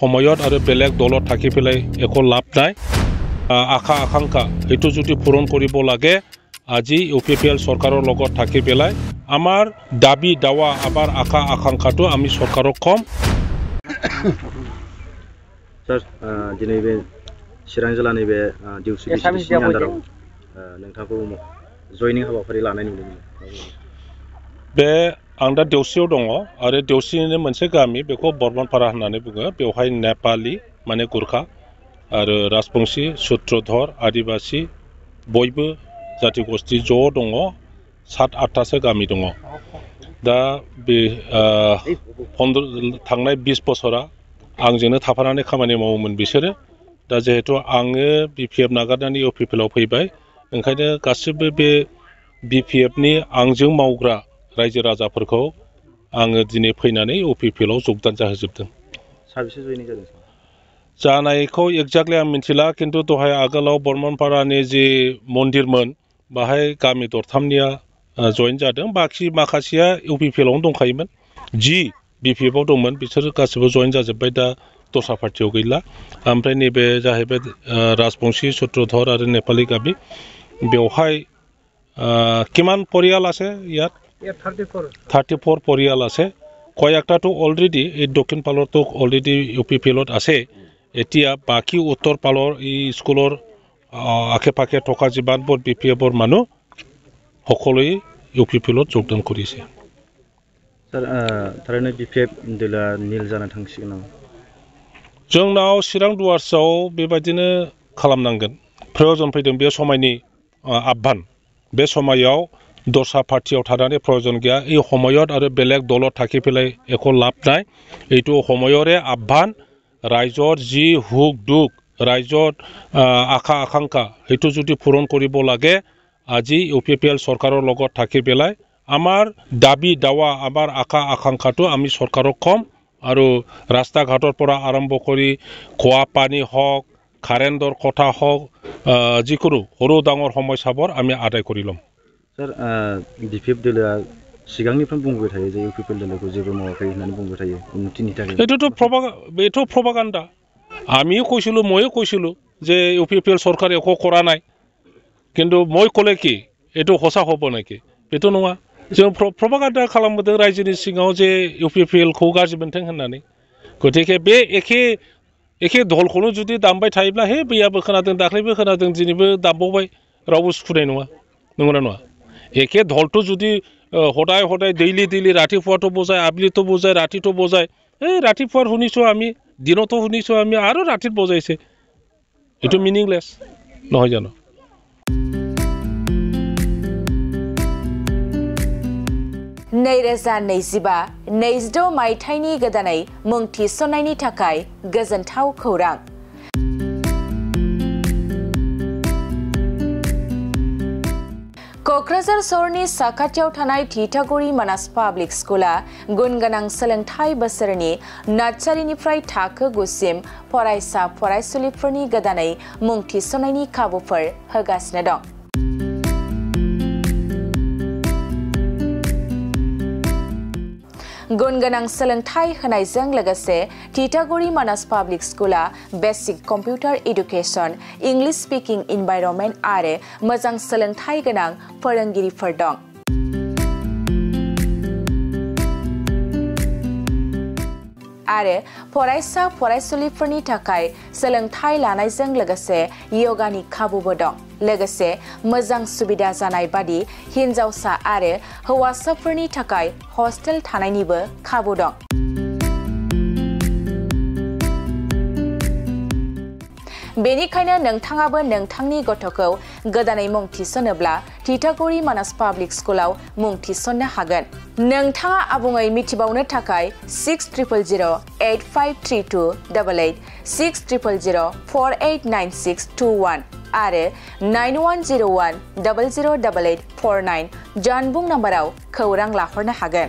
সময়ত আৰু বেলেগ দলত থাকি পেলাই একো লাভ নাই আশা আকাংক্ষা এইটো যদি পূৰণ কৰিব লাগে আজি UPPL চৰকাৰৰ লগত থাকি পেলাই আমাৰ দাবী দাৱা আমাৰ আশা আকাংক্ষাটো আমি চৰকাৰক কম স্যার দিनै बे চিৰাং জিলাनि बे डिउसिबिसिनि आन्दाराव नोंथांखौ जयनिं हाबाफारि लानाय नुदों बे आं दा देवसियाव दङ आरो देवसिनि मोनसे गामि बेखौ बर्मनपारा होननानै बुङो बेवहाय नेपाली माने गुरखा आरो राजबंशी सूत्रधर आदिबासी बयबो जाति गोष्ठी ज' दङ 7-8टासो गामि दङ दा बे थांनाय 20 बोसोरा आंजोंनो थाफानानै खामानि मावोमोन बिसोरो दा जिहेतु आङो BPF नागारनानै UPPL आव फैबाय ओंखायनो गासिबो बे BPF नि आंजों मावग्रा रायजो राजाफोरखौ आङो दिनै फैनानै UPPL आव जोगदान जाहोजोबदों साबेसे जयनिं जादों जानायखौ एक्जाक्टलि आं मिथिला किन्तु दहाय आगोलाव बर्मनपारानि जि मन्दिरमोन बाहाय गामि दरथामनिया जइन जादों बाखि माखासेया UPPL आवनो दंखायोमोन जि BPF आव दंमोन बिसोर गासिबो जइन जाजोब्बाय दा दस्रा पार्टियाव गैला ओमफ्राय नैबे जाहैबाय राजबंशी सूत्रधर आरो नेपाली गामि बेवहाय किमान परियाल আছে ইয়াত 34 परियाल আছে কয়েকটাতো অলরেডি এই দক্ষিণ পালৰটো অলরেডি UPPL ত আছে এতিয়া বাকি উত্তৰ পালৰ এই স্কুলৰ আশে পাশে থকা যিমানবোৰ BPF ৰ মানুহ সকলোৱে UPPL ত যোগদান কৰিছে স্যার थारैनो BPF दला नील जाना थांसिगोन नामा जोंनाव चिरां दुवार्सआव बेबायदिनो खालामनांगोन प्रयोजन फैदों बे समायनि आह्वान बे समायाव दस्रा पार्टियाव थानानै प्रयोजन गैया এই সময়ত আৰু বেলেগ দলত থাকি পেলাই একো লাভ নাই এইটো সময়ৰে আহ্বান ৰাইজৰ যি হুক দুখ ৰাইজৰ আশা আকাংক্ষা সেইটো যদি পূৰণ কৰিব লাগে আজি UPPL চৰকাৰৰ লগত থাকি পেলাই আমাৰ দাবী দাৱা আমাৰ আশা আকাংক্ষাটো আমি চৰকাৰক কম আৰু ৰাস্তা ঘাটৰ পৰা আৰম্ভ কৰি খোৱা পানী হওক কাৰেণ্টৰ কথা হওক যিকোনো সৰু ডাঙৰ সমস্যাবোৰ আমি আদায় কৰি লম স্যার BPF দলা सिगांनिफ्राय बुंबाय थायो जे UPPL दलखौ जेबो मावाखै होननानै बुंबाय थायो उन्नतिनि थाखाय एतो प्रपागान्डा आमिও কৈছিলো মইও কৈছিলো যে UPPL চৰকাৰ একো কৰা নাই কিন্তু মই ক'লে কি এটো হসা হ'ব নেকি बेथ' नङा जों प्रपागान्डा खालामबोदों रायजोनि सिङाव जे UPPL खौ गाज्रि मोनथों होननानै गतिके बे एखे दलखौनो जुदि दामबाय थायोब्ला हे बैयाबो खोनादों दाख्लैबो खोनादों दिनैबो दामबावबाय रावबो सुखुनाय नङा नंगौना नङा एखे दलটো যদি সদায় সদায় ডেইলি ৰাতিপুৱাটো বজায় আবেলিটো বজায় ৰাতিটো বজায় এই ৰাতিপুৱাৰ শুনিছো আমি দিনতো শুনিছো আমি আৰু ৰাতিত বজাইছে এটো মিনিংলেছ নহয় জানো नैरोजा 22 मायथाइनि गोदानै मुं थिसननायनि थाखाय गोजोनथाव खौरां क'क्राझार सहरनि साखाथियाव थानाय थिथागुरि मानास पाब्लिक स्कुला गुनगोनां सोलोंथाइ बोसोरनि नार्सारिनिफ्राय थाखो 9 सिम फरायसा फरायसुलिफोरनि गोदानै मुं थिसननायनि खाबुफोर होगासिनो दं गुनगोनां सोलोंथाइ होनायजों लोगोसे थिथागुरि मानास पाब्लिक स्कुला basic computer education English speaking environment आरो मोजां सोलोंथाइ गोनां फोरोंगिरिफोर दं आरो फरायसा फरायसुलिफोरनि थाखाय सोलोंथाइ लानायजों लोगोसे योगानि खाबुबो दं लोगोसे मोजां सुबिदा जानाय बादि हिनजावसा आरो हौवासाफोरनि थाखाय हस्टेल थानायनिबो खाबु दं बेनिखायनो नोंथाङाबो नोंथांनि गथ'खौ गोदानै मुं थिसनोब्ला थिथागुरि मानास पाब्लिक स्कुलाव मुं थिसननो हागोन नोंथाङा आबुङै मिथिबावनो थाखाय 6000853288 6000489621 आरो 9101008849 जानबुं नाम्बाराव खौरां लाहरनो हागोन